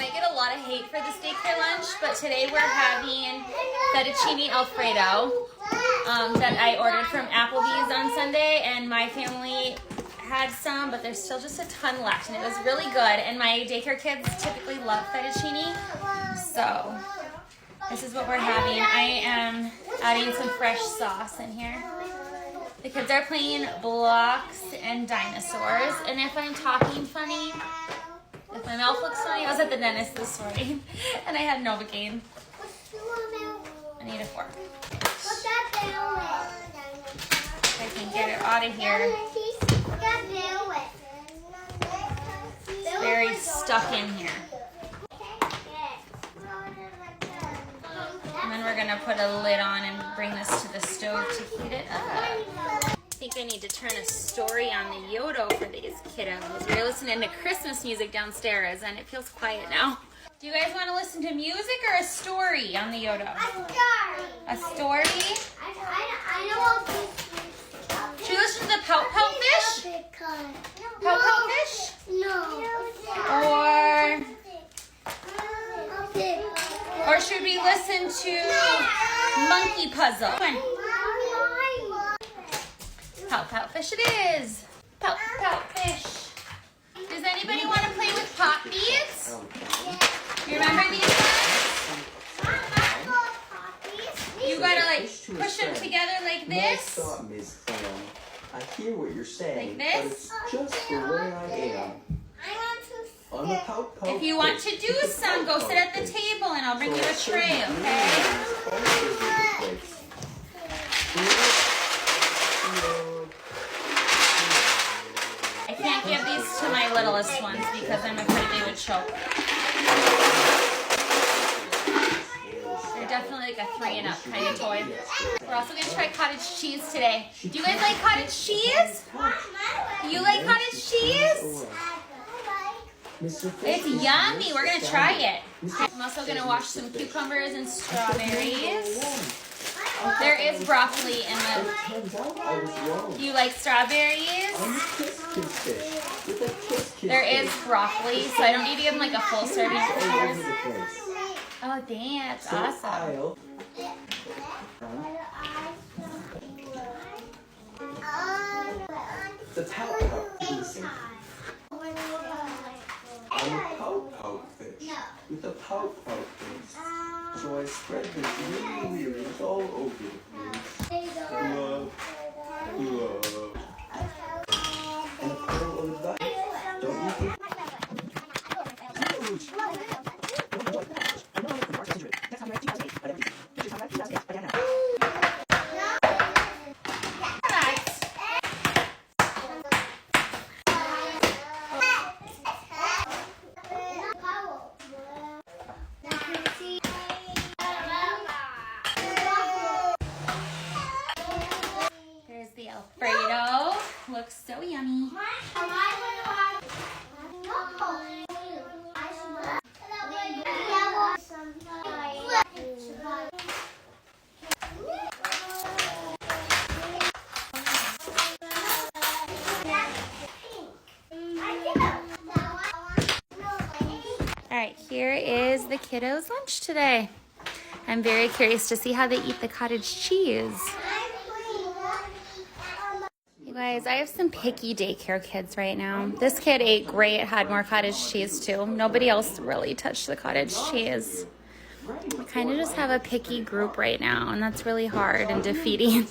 might get a lot of hate for this daycare lunch, but today we're having fettuccine alfredo that I ordered from Applebee's on Sunday, and my family had some, but there's still just a ton left, and it was really good. And my daycare kids typically love fettuccine, so this is what we're having. I am adding some fresh sauce in here. The kids are playing blocks and dinosaurs, and if I'm talking funny, if my mouth looks funny, I was at the dentist this morning and I had Novocaine. I need a fork. I can get it out of here. It's very stuck in here. And then we're gonna put a lid on and bring this to the stove to heat it up. I think I need to turn a story on the Yodo for these kiddos. We're listening to Christmas music downstairs and it feels quiet now. Do you guys want to listen to music or a story on the Yodo? A story. A story? I know. Should we listen to the Pout Pout Fish? Pout Pout Fish? No. Or should we listen to Monkey Puzzle? Come on. Pout Pout Fish it is. Pout Pout Fish. Does anybody want to play with pop beads? You remember these ones? You gotta like push them together like this. I hear what you're saying, Like this? but it's just the way I am. I'm a pout pout. If you want to do some, go sit at the table and I'll bring you a tray, okay? I can't give these to my littlest ones because I'm afraid they would choke. They're definitely like a 3 and up kind of toy. We're also going to try cottage cheese today. Do you guys like cottage cheese? You like cottage cheese? It's yummy. We're going to try it. I'm also going to wash some cucumbers and strawberries. There is broccoli in the... Do you like strawberries? There is broccoli, so I don't need to give them like a full serving of cucumbers. Oh, dang, that's awesome. The pout pout. I'm a pout pout fish with a pout pout face. So I spread this really weird all over the place. Love. And a pearl of advice. Don't you think? There's the Alfredo. Looks so yummy. All right, here is the kiddos' lunch today. I'm very curious to see how they eat the cottage cheese. You guys, I have some picky daycare kids right now. This kid ate great, had more cottage cheese too. Nobody else really touched the cottage cheese. We kind of just have a picky group right now, and that's really hard and defeating.